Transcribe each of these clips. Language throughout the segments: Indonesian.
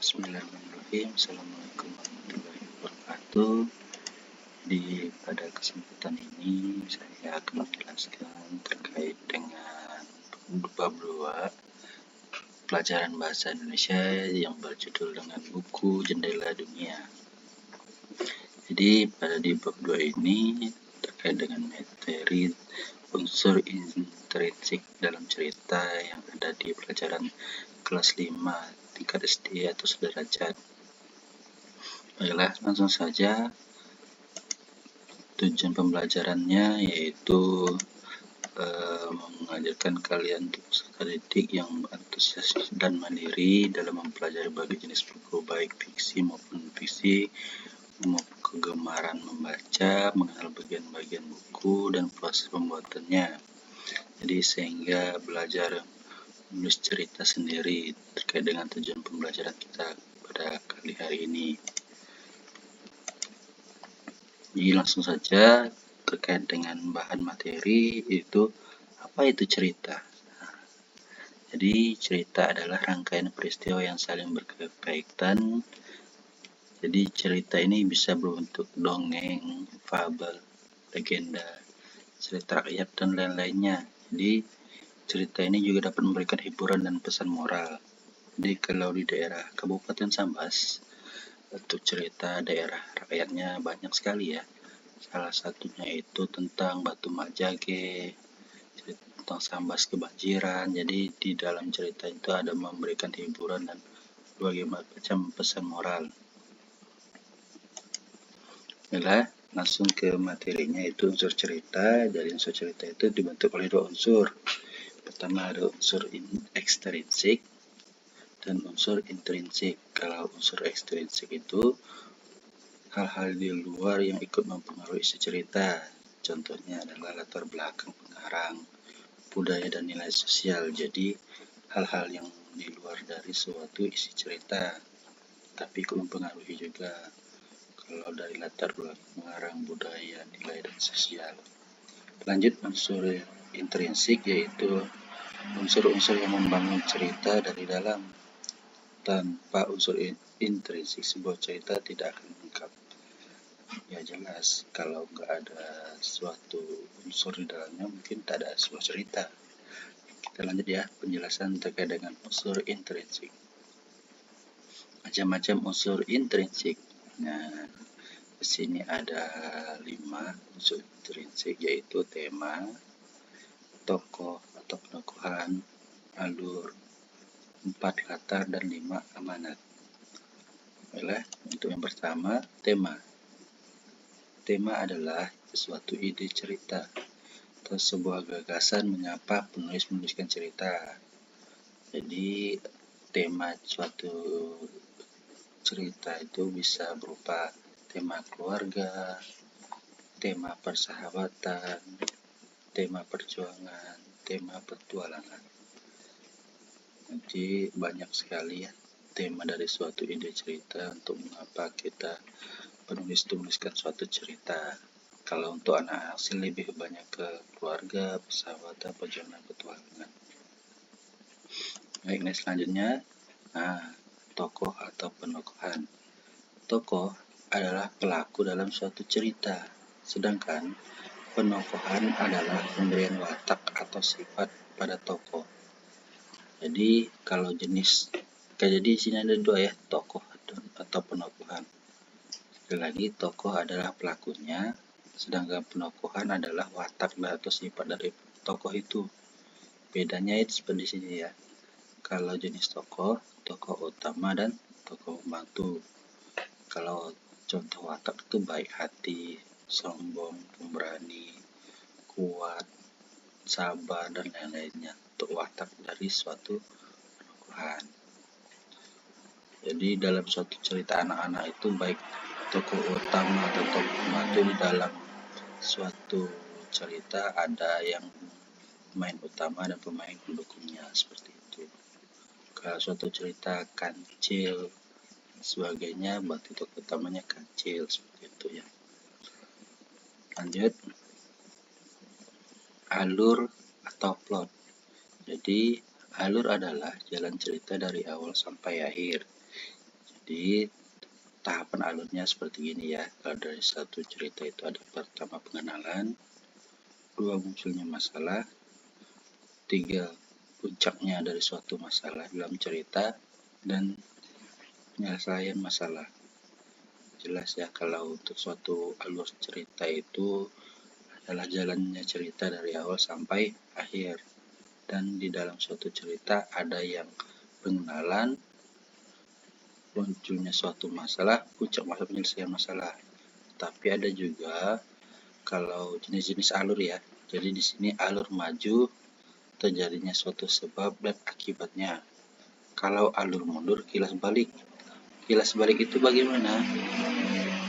Bismillahirrahmanirrahim. Assalamualaikum warahmatullahi wabarakatuh. Pada kesempatan ini saya akan menjelaskan terkait dengan bab 2 pelajaran bahasa Indonesia yang berjudul dengan buku Jendela Dunia. Jadi di bab 2 ini terkait dengan materi unsur intrinsik dalam cerita yang ada di pelajaran kelas 5 tingkat SD atau sederajat. Baiklah, langsung saja. Tujuan pembelajarannya yaitu mengajarkan kalian untuk peserta didik yang antusias dan mandiri dalam mempelajari berbagai jenis buku, baik fiksi maupun fiksi, kegemaran membaca, mengenal bagian-bagian buku dan proses pembuatannya. Jadi sehingga belajar menulis cerita sendiri terkait dengan tujuan pembelajaran kita pada kali hari ini. Jadi langsung saja terkait dengan bahan materi itu apa itu cerita. Jadi cerita adalah rangkaian peristiwa yang saling berkaitan. Jadi cerita ini bisa berbentuk dongeng, fabel, legenda, cerita rakyat dan lain-lainnya. Jadi cerita ini juga dapat memberikan hiburan dan pesan moral. Jadi kalau di daerah Kabupaten Sambas, untuk cerita daerah rakyatnya banyak sekali ya. Salah satunya itu tentang Batu Majage, cerita tentang Sambas kebanjiran. Jadi di dalam cerita itu ada memberikan hiburan dan berbagai macam pesan moral. Baiklah, langsung ke materinya, itu unsur cerita. Jadi unsur cerita itu dibentuk oleh dua unsur. Pertama ada unsur ekstrinsik dan unsur intrinsik. Kalau unsur ekstrinsik itu hal-hal di luar yang ikut mempengaruhi isi cerita. Contohnya adalah latar belakang pengarang, budaya dan nilai sosial. Jadi hal-hal yang di luar dari suatu isi cerita, tapi ikut mempengaruhi juga. Kalau dari latar belakang pengarang, budaya, nilai dan sosial. Lanjut unsur intrinsik, yaitu unsur-unsur yang membangun cerita dari dalam. Tanpa unsur intrinsik, sebuah cerita tidak akan lengkap. Ya jelas, kalau nggak ada suatu unsur di dalamnya mungkin tak ada sebuah cerita. Kita lanjut ya, penjelasan terkait dengan unsur intrinsik. Macam-macam unsur intrinsik. Nah, di sini ada 5 unsur intrinsik, yaitu tema, tokoh atau penokohan, alur, 4 latar, dan 5 amanat. Baiklah, untuk yang pertama, tema. Tema adalah suatu ide cerita atau sebuah gagasan mengapa penulis menuliskan cerita. Jadi tema suatu cerita itu bisa berupa tema keluarga, tema persahabatan, tema perjuangan, tema petualangan. Jadi banyak sekali ya tema dari suatu ide cerita untuk mengapa kita penulis tuliskan suatu cerita. Kalau untuk anak asli lebih banyak ke keluarga, persahabatan, perjuangan, petualangan. Baik, next selanjutnya, tokoh atau penokohan. Tokoh adalah pelaku dalam suatu cerita, sedangkan penokohan adalah pemberian watak atau sifat pada tokoh. Jadi kalau jadi di sini ada dua ya, tokoh atau penokohan. Sekali lagi, tokoh adalah pelakunya, sedangkan penokohan adalah watak atau sifat dari tokoh itu. Bedanya itu seperti di sini ya. Kalau jenis tokoh utama dan tokoh pembantu. Kalau contoh watak itu baik hati, sombong, pemberani, kuat, sabar, dan lain-lainnya. Untuk watak dari suatu penokohan. Jadi dalam suatu cerita anak-anak itu baik tokoh utama atau tokoh pembantu di dalam suatu cerita ada yang pemain utama dan pemain pendukungnya, seperti itu. Kalau suatu cerita kancil sebagainya, berarti tokoh utamanya kancil, seperti itu ya. Lanjut, alur atau plot. Jadi alur adalah jalan cerita dari awal sampai akhir. Jadi tahapan alurnya seperti ini ya. Kalau dari satu cerita itu ada pertama pengenalan, 2 munculnya masalah, 3 puncaknya dari suatu masalah dalam cerita, dan penyelesaian masalah. Jelas ya, kalau untuk suatu alur cerita itu adalah jalannya cerita dari awal sampai akhir. Dan di dalam suatu cerita ada yang pengenalan, munculnya suatu masalah, puncak masalah, penyelesaian masalah. Tapi ada juga kalau jenis-jenis alur ya. Jadi di sini alur maju, terjadinya suatu sebab dan akibatnya. Kalau alur mundur, kilas balik. Kilas balik itu bagaimana?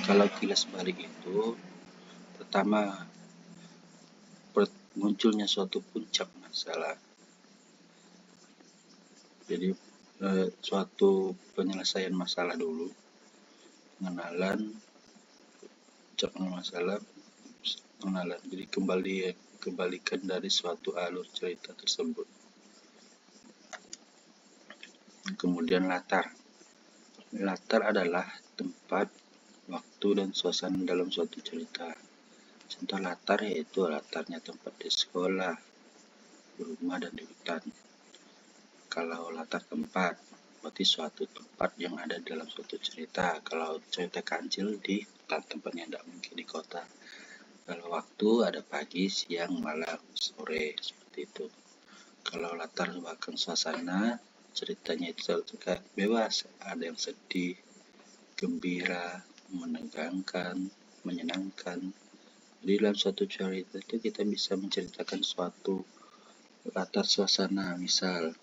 Kalau kilas balik itu pertama munculnya suatu puncak masalah. Jadi suatu penyelesaian masalah dulu, pengenalan, puncak masalah, pengenalan. Jadi kembalikan dari suatu alur cerita tersebut. Kemudian latar. Latar adalah tempat, waktu, dan suasana dalam suatu cerita. Contoh latar yaitu latarnya tempat di sekolah, di rumah, dan di hutan. Kalau latar tempat, berarti suatu tempat yang ada dalam suatu cerita. Kalau cerita kancil di tempatnya tidak mungkin di kota. Kalau waktu ada pagi, siang, malam, sore, seperti itu. Kalau latar belakang suasana, ceritanya itu terkait bebas, ada yang sedih, gembira, menegangkan, menyenangkan. Jadi dalam suatu cerita itu kita bisa menceritakan suatu latar suasana, misal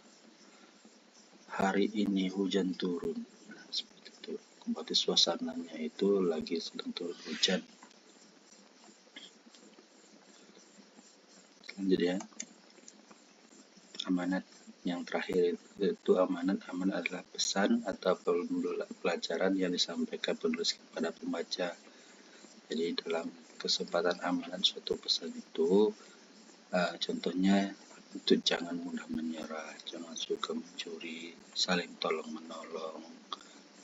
hari ini hujan turun, nah, seperti itu. Berarti suasananya itu lagi sedang turun hujan. Lanjut ya. Amanat yang terakhir itu amanat adalah pesan atau pelajaran yang disampaikan penulis kepada pembaca. Jadi dalam kesempatan amanat suatu pesan itu contohnya itu jangan mudah menyerah, jangan suka mencuri, saling tolong menolong,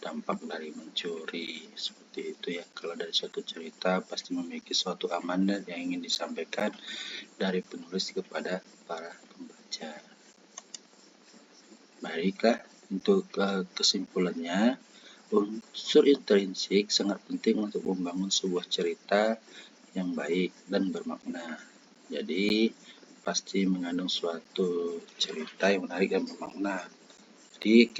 dampak dari mencuri, seperti itu ya. Kalau dari suatu cerita pasti memiliki suatu amanat yang ingin disampaikan dari penulis kepada para pembaca. Baiklah, untuk kesimpulannya, unsur intrinsik sangat penting untuk membangun sebuah cerita yang baik dan bermakna. Jadi pasti mengandung suatu cerita yang menarik dan bermakna. Jadi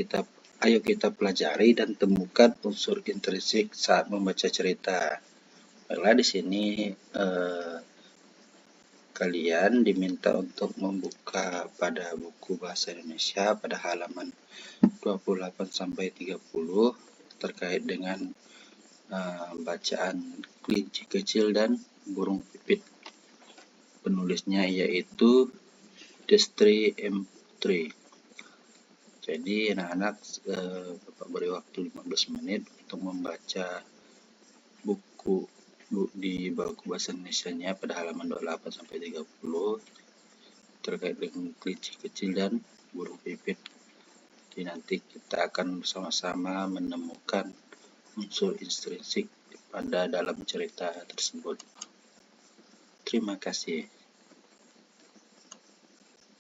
ayo kita pelajari dan temukan unsur intrinsik saat membaca cerita. Baiklah, di sini kalian diminta untuk membuka pada buku bahasa Indonesia pada halaman 28 sampai 30 terkait dengan bacaan kelinci kecil dan burung pipit. Penulisnya yaitu Destri M3. Jadi anak-anak Bapak beri waktu 15 menit untuk membaca buku di buku bahasa Indonesianya pada halaman 28 sampai 30 terkait dengan kelinci kecil dan burung pipit. Jadi nanti kita akan bersama-sama menemukan unsur intrinsik pada dalam cerita tersebut. Terima kasih.